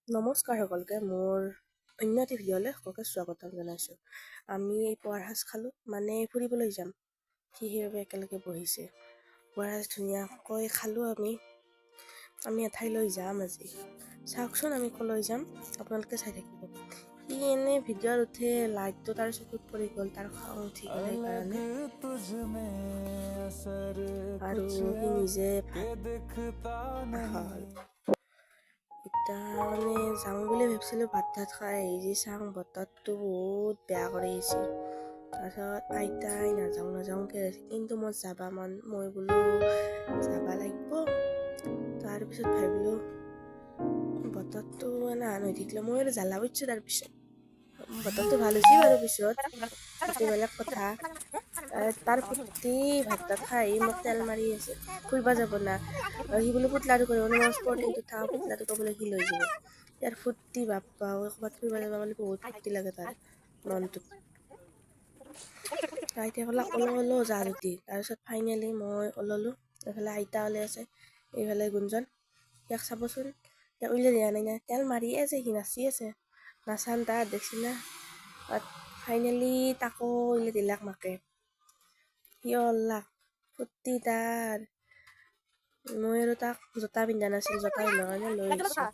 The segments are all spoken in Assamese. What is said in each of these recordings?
নমস্কাৰ সকলোকে, মোৰ অন্য এটি ভিডিঅ'লৈ সকলোকে স্বাগতম জনাইছোঁ। আমি এই পুৱাৰ সাজ খালোঁ, মানে ফুৰিবলৈ যাম, সেইবাবে একেলগে বহিছে। পুৱাৰ সাজ ধুনীয়াকৈ খালোঁ আমি এঠাইলৈ যাম আজি। চাওকচোন আমি ক'লৈ যাম, আপোনালোকে চাই থাকিব। সি এনে ভিডিঅ'ত উঠে, লাইটটো তাৰ চকুত পৰি গ'ল, তাৰ খং উঠি গ'ল সেইকাৰণে, আৰু সি নিজে এতিয়া মানে যাওঁ বুলি ভাবিছিলোঁ, ভাত খাই আহি চাওঁ বতৰটো বহুত বেয়া কৰি আহিছে। তাৰপিছত আইতাই নাযাওঁকৈ আছে, কিন্তু মই যাবা মই বোলো যাবা লাগিব। তাৰপিছত ভাবিলোঁ বতৰটো এনে আন হৈ থাকিলে মই আৰু জ্বালা বুজিছোঁ। তাৰপিছত বতৰটো ভাল হৈছে বাৰু, পিছত সেইটো বেলেগ কথা। তাৰ ফুৰ্তি ভাত খাই মোক তেল মাৰি আছে, ফুৰিব যাব না। সি বোলো পুতলাটো কৰিব, মই স্পৰ্টিংটো থাকা, পুতলাটো ক'বলৈ সি লৈ যাব। ইয়াৰ ফুৰ্তি বাপ্পা, ক'ৰবাত ফুৰিব যাব বুলি বহুত ফুৰ্তি লাগে তাৰ মনটোত। আইতাই ক'লাক ওলো যা যদি। তাৰপিছত ফাইনেলি মই ওলালোঁ। এইফালে আইতা ওলাই আছে, এইফালে গুঞ্জন। ইয়াক চাবচোন, ইয়াক উলিয়াই দিয়া নাই, তেল মাৰিয়ে আছে, সি নাচি আছে, নাচান তাত দেখছি না। ফাইনেলি তাকো উলিয়াই দিলাক মাকে, সি ওলাক, ফুৰ্তি তাৰ। মই আৰু তাক জোতা পিন্ধা নাছিল, জোতা পিন্ধাৰ কাৰণে লৈ আহিছোঁ।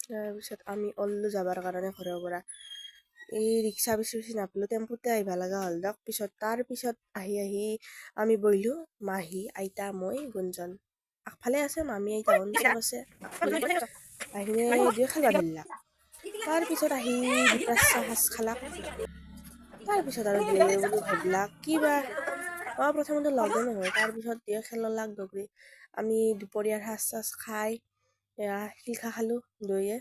তাৰপিছত আমি ওলালোঁ যাবৰ কাৰণে ঘৰৰ পৰা। এই ৰিক্সা বেছি নাপালোঁ, টেম্পুতে আহিব লগা হ'ল দিয়ক। তাৰপিছত আহি আমি বহিলোঁ, মাহী, আইতা, মই, গুঞ্জন। আগফালে আছে মামী, আইতাহঁত চব আছে আগফালে। আহিনে দুয়ো খেলিব ধৰিলাক। তাৰপিছত আহি দুপৰীয়া সাজ খালাক। তাৰপিছত আৰু বোলো ভাবিলাক কিবা প্ৰথমতে লগে নহয়, তাৰপিছত দুয়ো খেললাক দগৰি। আমি দুপৰীয়াৰ সাজ খাই শিলখা খালোঁ দুয়োয়ে,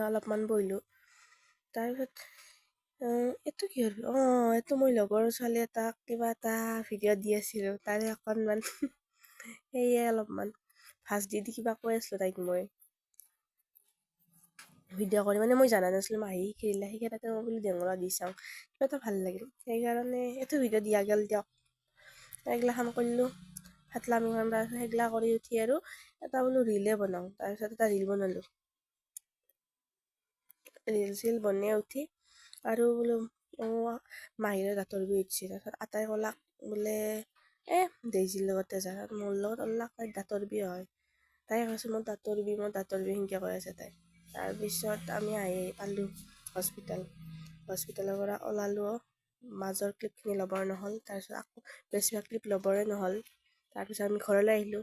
অলপমান বহিলোঁ। তাৰপিছত এইটো কি হ'ল, এইটো মই লগৰ ছোৱালী এটাক কিবা এটা ভিডিঅ' দি আছিলোঁ, তাৰে অকণমান সেয়ে অলপমান ভাজ দি কিবা কৈ আছিলোঁ তাইক। মই ভিডিঅ' কৰি মানে মই জানা নাছিলোঁ, মাহী শিকাই তাতে মই বোলো ডেঙৰা দি চাওঁ, কিবা এটা ভাল লাগিল, সেইকাৰণে এইটো ভিডিঅ' দিয়া গ'ল দিয়ক। এইগিলাখান কৰিলোঁ, ফাটলামিখন। তাৰপিছত সেইগিলা কৰি উঠি আৰু এটা বোলো ৰিলে বনাওঁ। তাৰপিছত এটা ৰিল বনালোঁ, ৰিল চিল বনাই উঠি আৰু বোলো মাহীৰে দাঁতৰ বিষ উঠিছে। তাৰপিছত আটাই ক'লাক বোলে ডেইজিৰ লগতে যা, মোৰ লগত ওলাক, তাইৰ দাঁতৰ বিষ হয়। তাই কৈছে মোৰ দাঁতৰ বিষ সেনেকৈ কৈ আছে তাই। তাৰপিছত আমি আহি পালোঁ হস্পিটেলৰ পৰা ওলালোঁ। মাজৰ ক্লিপখিনি ল'বৰ নহ'ল, তাৰপিছত আকৌ বেছিভাগ ক্লিপ ল'বৰে নহ'ল। তাৰপিছত আমি ঘৰলৈ আহিলোঁ।